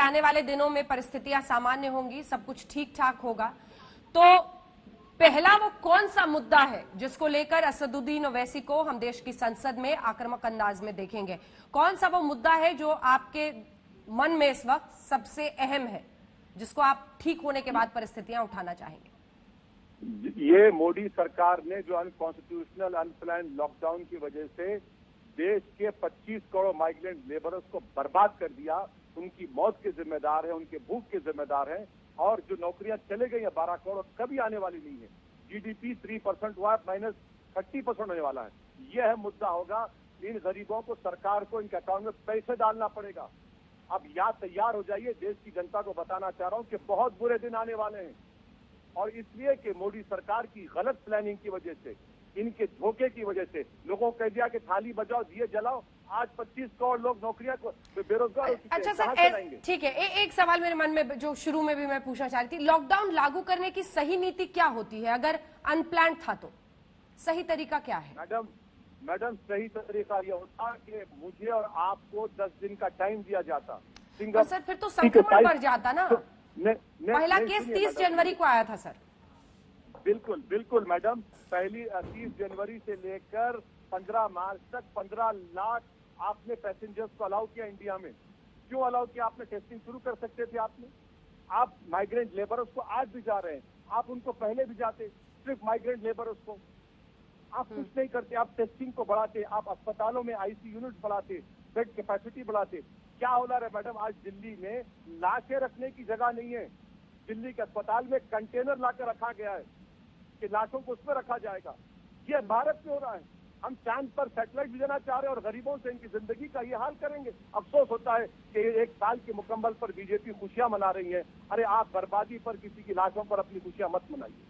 आने वाले दिनों में परिस्थितियां सामान्य होंगी, सब कुछ ठीक ठाक होगा, तो पहला वो कौन सा मुद्दा है जिसको लेकर असदुद्दीन ओवैसी को हम देश की संसद में आक्रामक अंदाज में देखेंगे? कौन सा वो मुद्दा है जो आपके मन में इस वक्त सबसे अहम है, जिसको आप ठीक होने के बाद परिस्थितियां उठाना चाहेंगे? ये मोदी सरकार ने जो अनकॉन्स्टिट्यूशनल अनप्लान लॉकडाउन की वजह से देश के 25 करोड़ माइग्रेंट लेबरर्स को बर्बाद कर दिया, उनकी मौत के जिम्मेदार है, उनके भूख के जिम्मेदार हैं। और जो नौकरियां चले गई हैं 12 करोड़, कभी आने वाली नहीं है। जीडीपी 3% हुआ है, -30% होने वाला है। यह मुद्दा होगा। इन गरीबों को, सरकार को इनके अकाउंट में पैसे डालना पड़ेगा। अब या तैयार हो जाइए, देश की जनता को बताना चाह रहा हूं कि बहुत बुरे दिन आने वाले हैं। और इसलिए कि मोदी सरकार की गलत प्लानिंग की वजह से, इनके धोखे की वजह से लोगों को कह दिया कि थाली बजाओ, दिए जलाओ। आज 25 करोड़ लोग नौकरियां को बेरोजगार हो चुके हैं। अच्छा सर, ठीक है, एक सवाल मेरे मन में जो शुरू में भी मैं पूछना चाह रही थी, लॉकडाउन लागू करने की सही नीति क्या होती है? अगर अनप्लान्ड था तो सही तरीका क्या है? मैडम सही तरीका यह होता कि मुझे और आपको 10 दिन का टाइम दिया जाता। सर फिर तो संक्रमण बढ़ जाता ना। पहला केस 30 जनवरी को आया था सर। बिल्कुल बिल्कुल मैडम, पहली 30 जनवरी से लेकर 15 मार्च तक 15 लाख आपने पैसेंजर्स को अलाउ किया इंडिया में। क्यों अलाउ किया? आपने टेस्टिंग शुरू कर सकते थे। आप माइग्रेंट लेबरर्स को आज भी जा रहे हैं, आप उनको पहले भी जाते। सिर्फ माइग्रेंट लेबरर्स को आप कुछ नहीं करते। आप टेस्टिंग को बढ़ाते, आप अस्पतालों में आईसी यूनिट बढ़ाते, बेड कैपेसिटी बढ़ाते। क्या हो रहा है मैडम? आज दिल्ली में लाशें रखने की जगह नहीं है। दिल्ली के अस्पताल में कंटेनर लाकर रखा गया है कि लाशों को उसमें रखा जाएगा। ये भारत में हो रहा है। हम चांद पर सैटेलाइट भेजना चाह रहे हैं और गरीबों से इनकी जिंदगी का ये हाल करेंगे। अफसोस होता है कि 1 साल के मुकम्मल पर बीजेपी खुशियां मना रही है। अरे आप बर्बादी पर, किसी की लाशों पर अपनी खुशियां मत मनाइए।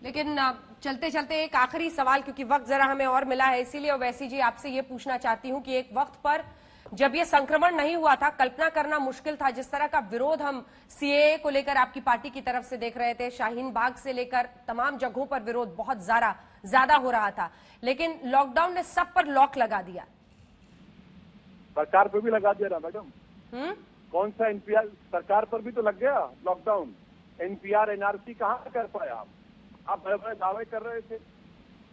लेकिन चलते चलते एक आखिरी सवाल, क्योंकि वक्त जरा हमें और मिला है, इसीलिए ओवैसी जी आपसे ये पूछना चाहती हूं कि एक वक्त पर जब ये संक्रमण नहीं हुआ था, कल्पना करना मुश्किल था जिस तरह का विरोध हम सीएए को लेकर आपकी पार्टी की तरफ से देख रहे थे। शाहीन बाग से लेकर तमाम जगहों पर विरोध बहुत ज्यादा हो रहा था, लेकिन लॉकडाउन ने सब पर लॉक लगा दिया। सरकार पर भी लगा दिया ना मैडम। कौन सा एनपीआर? सरकार पर भी तो लग गया लॉकडाउन। एनपीआर एनआरसी कहाँ कर पाए आप बड़े बड़े दावे कर रहे थे।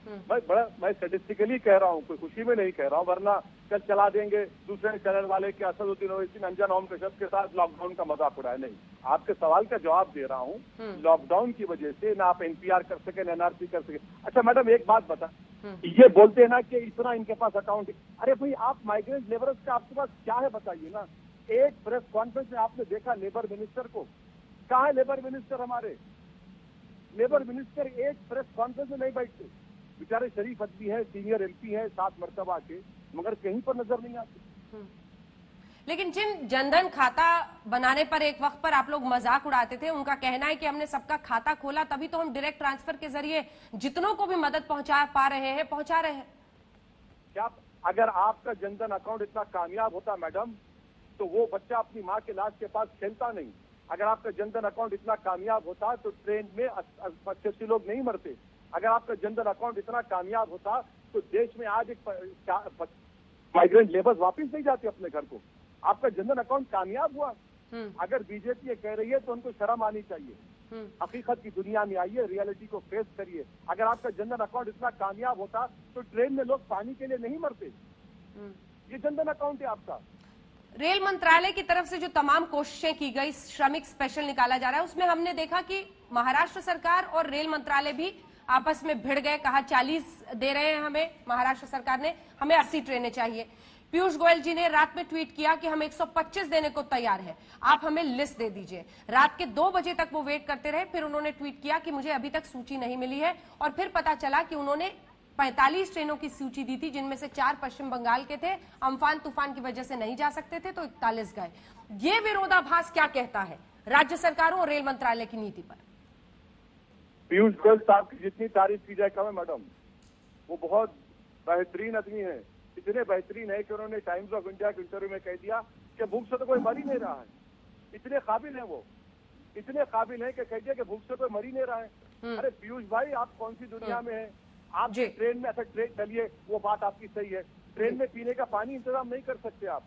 मैं स्टेटिस्टिकली कह रहा हूँ, कोई खुशी में नहीं कह रहा हूँ, वरना कल चला देंगे दूसरे चैनल वाले के असदुद्दीन ओवैसी ने अंजन ओम कश्यप के साथ लॉकडाउन का मजाक उड़ाया। नहीं, आपके सवाल का जवाब दे रहा हूँ। लॉकडाउन की वजह से ना आप एनपीआर कर सके, ना एनआरसी कर सके। अच्छा मैडम एक बात बता, ये बोलते हैं ना कि इतना इनके पास अकाउंट है। अरे भाई, आप माइग्रेंट लेबरर्स का आपके पास क्या है बताइए ना। एक प्रेस कॉन्फ्रेंस में आपने देखा लेबर मिनिस्टर को? कहाँ है लेबर मिनिस्टर? हमारे लेबर मिनिस्टर एक प्रेस कॉन्फ्रेंस में नहीं बैठते। बेचारे शरीफ आदमी है, सीनियर एमपी है 7 मरतबा के, मगर कहीं पर नजर नहीं आते। लेकिन जिन जनधन खाता बनाने पर एक वक्त पर आप लोग मजाक उड़ाते थे, उनका कहना है कि हमने सबका खाता खोला तभी तो हम डायरेक्ट ट्रांसफर के जरिए जितनों को भी मदद पहुंचा पा रहे हैं, पहुंचा रहे हैं। क्या अगर आपका जनधन अकाउंट इतना कामयाब होता मैडम, तो वो बच्चा अपनी माँ के लाश के पास खेलता नहीं। अगर आपका जनधन अकाउंट इतना कामयाब होता तो ट्रेन में 85 लोग नहीं मरते। अगर आपका जनधन अकाउंट इतना कामयाब होता तो देश में आज एक माइग्रेंट लेबर्स वापस नहीं जाते अपने घर को। आपका जनधन अकाउंट कामयाब हुआ। अगर बीजेपी ये कह रही है तो उनको शर्म आनी चाहिए। हकीकत की दुनिया में आइए, रियलिटी को फेस करिए। अगर आपका जनधन अकाउंट इतना कामयाब होता तो ट्रेन में लोग पानी के लिए नहीं मरते। ये जनधन अकाउंट है आपका। रेल मंत्रालय की तरफ से जो तमाम कोशिशें की गई, श्रमिक स्पेशल निकाला जा रहा है, उसमें हमने देखा कि महाराष्ट्र सरकार और रेल मंत्रालय भी आपस में भिड़ गए। कहा 40 दे रहे हैं हमें, महाराष्ट्र सरकार ने, हमें 80 ट्रेनें चाहिए। पीयूष गोयल जी ने रात में ट्वीट किया कि हम 125 देने को तैयार हैं, आप हमें लिस्ट दे दीजिए। रात के 2 बजे तक वो वेट करते रहे, फिर उन्होंने ट्वीट किया कि मुझे अभी तक सूची नहीं मिली है, और फिर पता चला कि उन्होंने 45 ट्रेनों की सूची दी थी, जिनमें से 4 पश्चिम बंगाल के थे, अम्फान तूफान की वजह से नहीं जा सकते थे, तो 41 गए। ये विरोधाभास क्या कहता है राज्य सरकारों और रेल मंत्रालय की नीति पर? पीयूष गोयल साहब की जितनी तारीफ की जाए कम है मैडम। वो बहुत बेहतरीन आदमी है। इतने बेहतरीन है कि उन्होंने टाइम्स ऑफ इंडिया के इंटरव्यू में कह दिया कि भूख से तो कोई मर ही नहीं रहा है। इतने काबिल है वो, इतने काबिल है कि कह दिया कि भूख से कोई मर ही नहीं रहा है। अरे पीयूष भाई, आप कौन सी दुनिया में है? आप ट्रेन में, ऐसा ट्रेन चलिए, वो बात आपकी सही है, ट्रेन में पीने का पानी इंतजाम नहीं कर सकते आप।